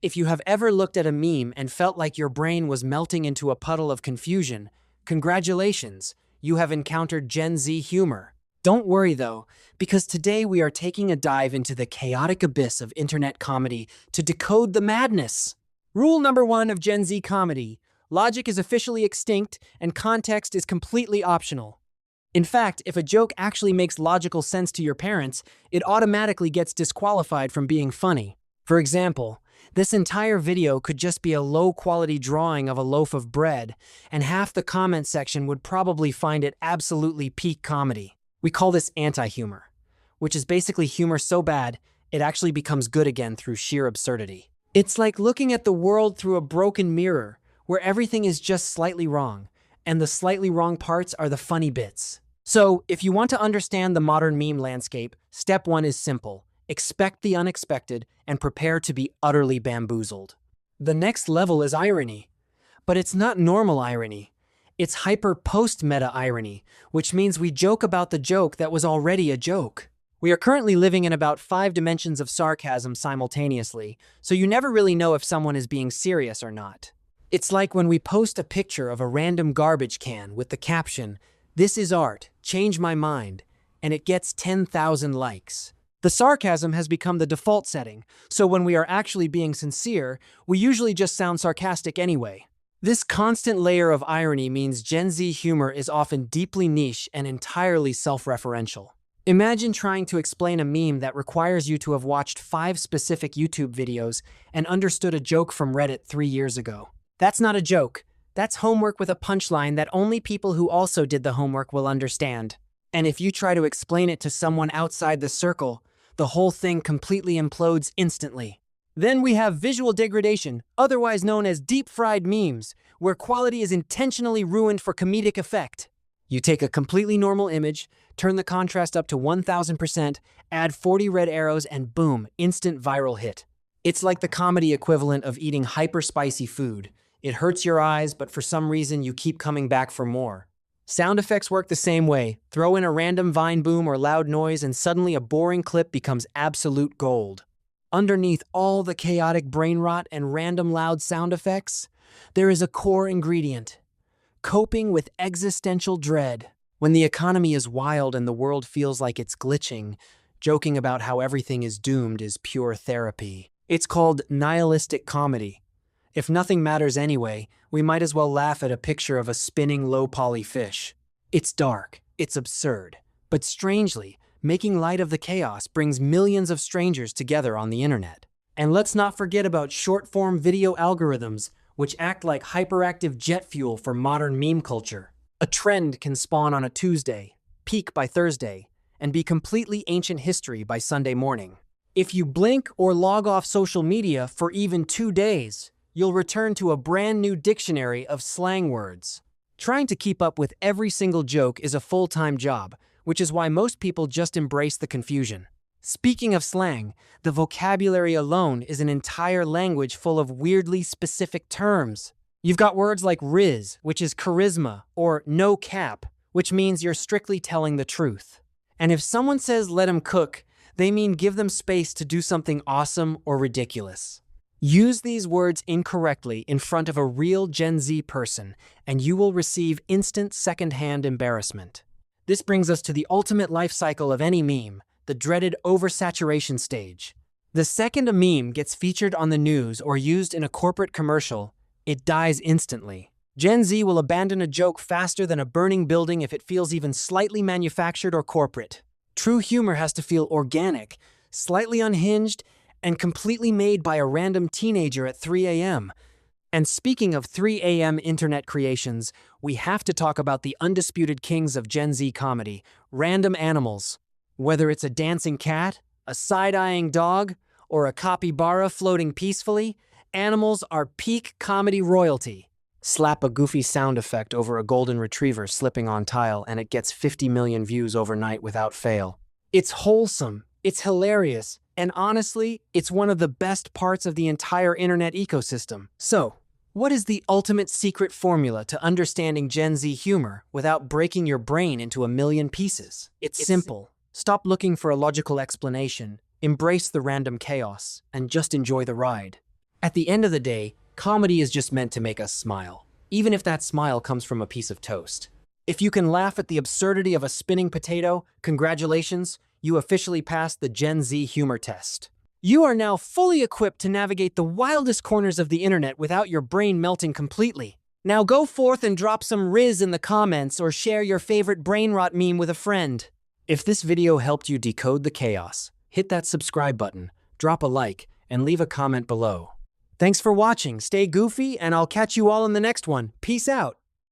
If you have ever looked at a meme and felt like your brain was melting into a puddle of confusion, congratulations, you have encountered Gen Z humor. Don't worry though, because today we are taking a dive into the chaotic abyss of internet comedy to decode the madness. Rule number 1 of Gen Z comedy: logic is officially extinct and context is completely optional. In fact, if a joke actually makes logical sense to your parents, it automatically gets disqualified from being funny. For example, this entire video could just be a low-quality drawing of a loaf of bread, and half the comment section would probably find it absolutely peak comedy. We call this anti-humor, which is basically humor so bad, it actually becomes good again through sheer absurdity. It's like looking at the world through a broken mirror, where everything is just slightly wrong, and the slightly wrong parts are the funny bits. So, if you want to understand the modern meme landscape, step 1 is simple. Expect the unexpected and prepare to be utterly bamboozled. The next level is irony. But it's not normal irony. It's hyper-post-meta irony, which means we joke about the joke that was already a joke. We are currently living in about 5 dimensions of sarcasm simultaneously, so you never really know if someone is being serious or not. It's like when we post a picture of a random garbage can with the caption, "This is art, change my mind," and it gets 10,000 likes. The sarcasm has become the default setting, so when we are actually being sincere, we usually just sound sarcastic anyway. This constant layer of irony means Gen Z humor is often deeply niche and entirely self-referential. Imagine trying to explain a meme that requires you to have watched 5 specific YouTube videos and understood a joke from Reddit 3 years ago. That's not a joke. That's homework with a punchline that only people who also did the homework will understand. And if you try to explain it to someone outside the circle, the whole thing completely implodes instantly. Then we have visual degradation, otherwise known as deep-fried memes, where quality is intentionally ruined for comedic effect. You take a completely normal image, turn the contrast up to 1000%, add 40 red arrows, and boom, instant viral hit. It's like the comedy equivalent of eating hyper-spicy food. It hurts your eyes, but for some reason you keep coming back for more. Sound effects work the same way. Throw in a random vine boom or loud noise and suddenly a boring clip becomes absolute gold. Underneath all the chaotic brain rot and random loud sound effects, there is a core ingredient: coping with existential dread. When the economy is wild and the world feels like it's glitching, joking about how everything is doomed is pure therapy. It's called nihilistic comedy. If nothing matters anyway, we might as well laugh at a picture of a spinning low-poly fish. It's dark, it's absurd, but strangely, making light of the chaos brings millions of strangers together on the internet. And let's not forget about short-form video algorithms, which act like hyperactive jet fuel for modern meme culture. A trend can spawn on a Tuesday, peak by Thursday, and be completely ancient history by Sunday morning. If you blink or log off social media for even 2 days, you'll return to a brand new dictionary of slang words. Trying to keep up with every single joke is a full-time job, which is why most people just embrace the confusion. Speaking of slang, the vocabulary alone is an entire language full of weirdly specific terms. You've got words like Rizz, which is charisma, or no cap, which means you're strictly telling the truth. And if someone says let 'em cook, they mean give them space to do something awesome or ridiculous. Use these words incorrectly in front of a real Gen Z person, and you will receive instant second-hand embarrassment. This brings us to the ultimate life cycle of any meme, the dreaded oversaturation stage. The second a meme gets featured on the news or used in a corporate commercial, it dies instantly. Gen Z will abandon a joke faster than a burning building if it feels even slightly manufactured or corporate. True humor has to feel organic, slightly unhinged, and completely made by a random teenager at 3 a.m. And speaking of 3 a.m. internet creations, we have to talk about the undisputed kings of Gen Z comedy, random animals. Whether it's a dancing cat, a side-eyeing dog, or a capybara floating peacefully, animals are peak comedy royalty. Slap a goofy sound effect over a golden retriever slipping on tile and it gets 50 million views overnight without fail. It's wholesome, it's hilarious, and honestly, it's one of the best parts of the entire internet ecosystem. So, what is the ultimate secret formula to understanding Gen Z humor without breaking your brain into a million pieces? It's simple. Stop looking for a logical explanation, embrace the random chaos, and just enjoy the ride. At the end of the day, comedy is just meant to make us smile, even if that smile comes from a piece of toast. If you can laugh at the absurdity of a spinning potato, congratulations, you officially passed the Gen Z humor test. You are now fully equipped to navigate the wildest corners of the internet without your brain melting completely. Now go forth and drop some Rizz in the comments or share your favorite brainrot meme with a friend. If this video helped you decode the chaos, hit that subscribe button, drop a like, and leave a comment below. Thanks for watching, stay goofy, and I'll catch you all in the next one. Peace out.